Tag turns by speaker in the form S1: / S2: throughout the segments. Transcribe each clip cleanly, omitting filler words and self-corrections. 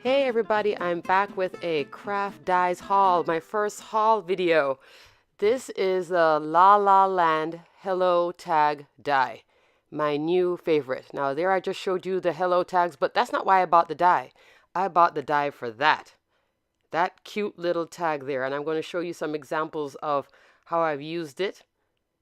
S1: Hey everybody, I'm back with a craft dies haul, my first haul video. This is the La Land Hello Tag die, my new favorite. Now there I just showed you the hello tags, but that's not why I bought the die. I bought the die for that cute little tag there, and I'm going to show you some examples of how I've used it.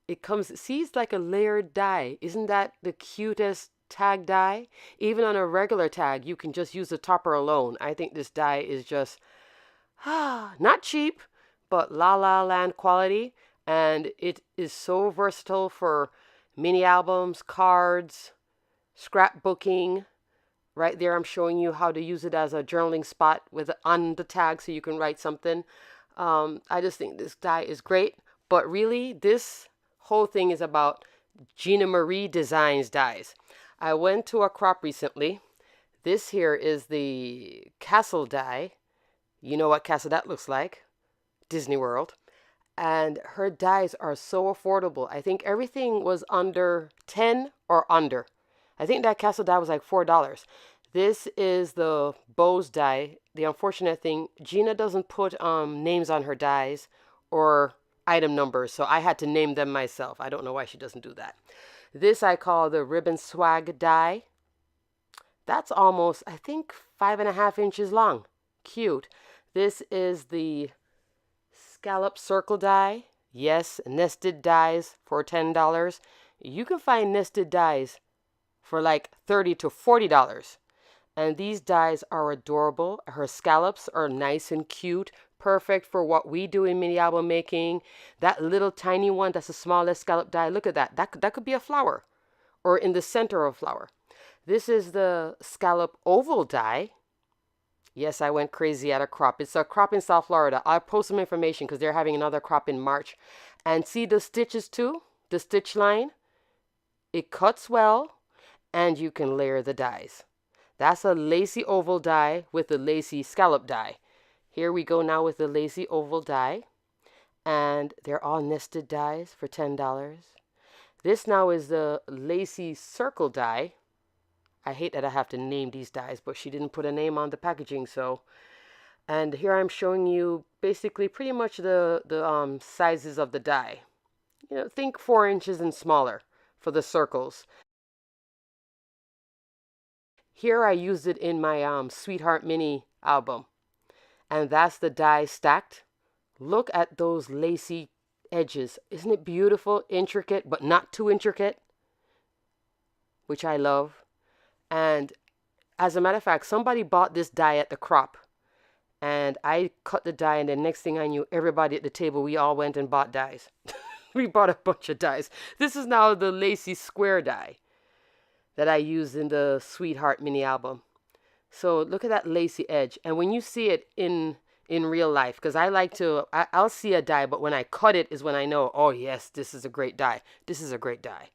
S1: It comes, see, it's like a layered die. Isn't that the cutest tag die? Even on a regular tag, you can just use the topper alone. I think this die is just, not cheap, but La La Land quality. And it is so versatile for mini albums, cards, scrapbooking. Right there, I'm showing you how to use it as a journaling spot with on the tag so you can write something. I just think this die is great. But really, this whole thing is about Ginamarie Designs dies. I went to a crop recently. This here is the castle die. You know what castle that looks like. Disney World. And her dies are so affordable. I think everything was under 10 or under. I think that castle die was like $4. This is the Bose die. The unfortunate thing, Gina doesn't put names on her dies or item numbers, so I had to name them myself. I don't know why she doesn't do that. This I call the Ribbon Swag die. That's almost, I think, 5.5 inches long. Cute. This is the Scallop Circle die. Yes, nested dies for $10. You can find nested dies for like $30 to $40. And these dies are adorable. Her scallops are nice and cute. Perfect for what we do in mini album making. That little tiny one, that's the smallest scallop die. Look at that. That could be a flower or in the center of a flower. This is the scallop oval die. Yes, I went crazy at a crop. It's a crop in South Florida. I'll post some information because they're having another crop in March. And see the stitches too? The stitch line? It cuts well and you can layer the dies. That's a lacy oval die with a lacy scallop die. Here we go now with the lacy oval die, and they're all nested dies for $10. This now is the lacy circle die. I hate that I have to name these dies, but she didn't put a name on the packaging, so. And here I'm showing you basically pretty much the sizes of the die. You know, think 4 inches and smaller for the circles. Here I used it in my Sweetheart Mini album. And that's the die stacked. Look at those lacy edges. Isn't it beautiful? Intricate, but not too intricate, which I love. And as a matter of fact, somebody bought this die at the crop. And I cut the die, and the next thing I knew, everybody at the table, we all went and bought dies. We bought a bunch of dies. This is now the lacy square die that I used in the Sweetheart Mini album. So look at that lacy edge. And when you see it in real life, because I like to, I'll see a die, but when I cut it is when I know, oh yes, this is a great die. This is a great die.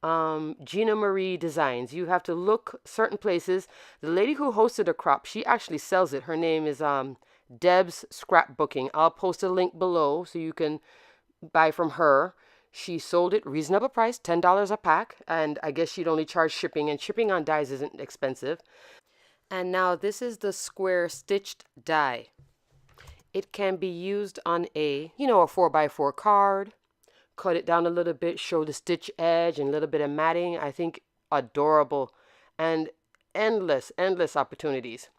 S1: Ginamarie Designs. You have to look certain places. The lady who hosted a crop, she actually sells it. Her name is Deb's Scrapbooking. I'll post a link below so you can buy from her. She sold it reasonable price, $10 a pack, and I guess she'd only charge shipping, and shipping on dies isn't expensive. And now this is the square stitched die. It can be used on a 4x4 card. Cut it down a little bit, show the stitch edge and a little bit of matting. I think adorable and endless opportunities.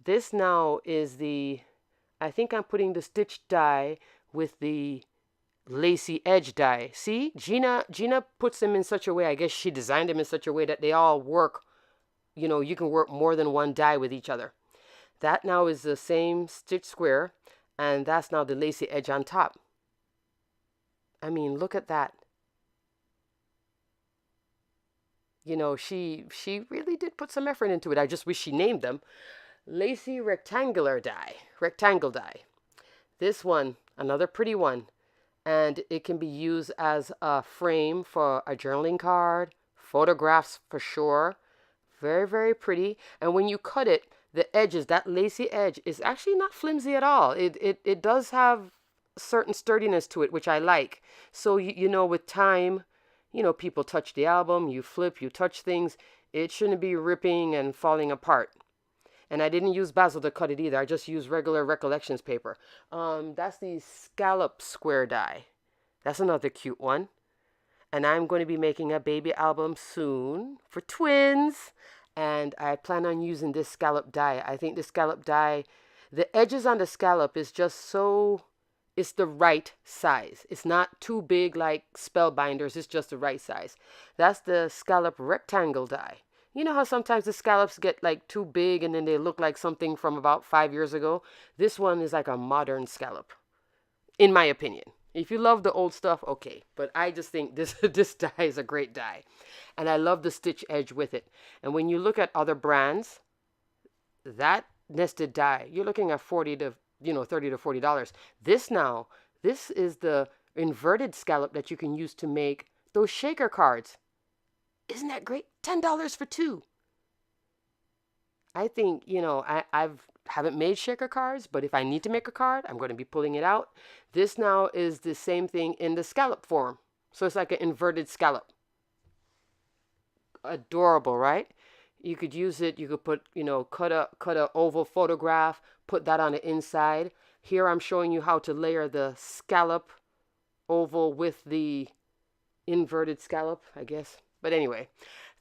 S1: This now is I think I'm putting the stitched die with the lacy edge die. See, Gina puts them in such a way, I guess she designed them in such a way that they all work. You know, you can work more than one die with each other. That now is the same stitch square, and that's now the lacy edge on top. I mean, look at that. You know, she really did put some effort into it. I just wish she named them. Lacy rectangle die. This one, another pretty one. And it can be used as a frame for a journaling card, photographs for sure. Very, very pretty. And when you cut it, the edges, that lacy edge, is actually not flimsy at all. It does have certain sturdiness to it, which I like. So, you know, with time, you know, people touch the album, you flip, you touch things. It shouldn't be ripping and falling apart. And I didn't use basil to cut it either. I just used regular Recollections paper. That's the scallop square die. That's another cute one. And I'm going to be making a baby album soon for twins. And I plan on using this scallop die. I think the scallop die, the edges on the scallop is just so, it's the right size. It's not too big like Spellbinders. It's just the right size. That's the scallop rectangle die. You know how sometimes the scallops get like too big and then they look like something from about 5 years ago? This one is like a modern scallop, in my opinion. If you love the old stuff, okay. But I just think this this die is a great die. And I love the stitch edge with it. And when you look at other brands, that nested die, you're looking at $30 to $40. This is the inverted scallop that you can use to make those shaker cards. Isn't that great? $10 for two. I think, I've haven't made shaker cards, but if I need to make a card, I'm going to be pulling it out. This now is the same thing in the scallop form. So it's like an inverted scallop. Adorable, right? You could use it. You could put, cut a oval photograph, put that on the inside. Here I'm showing you how to layer the scallop oval with the inverted scallop, I guess. But anyway,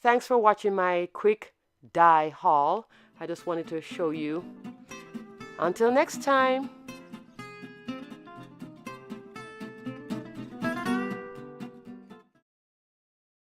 S1: thanks for watching my quick die haul. I just wanted to show you. Until next time.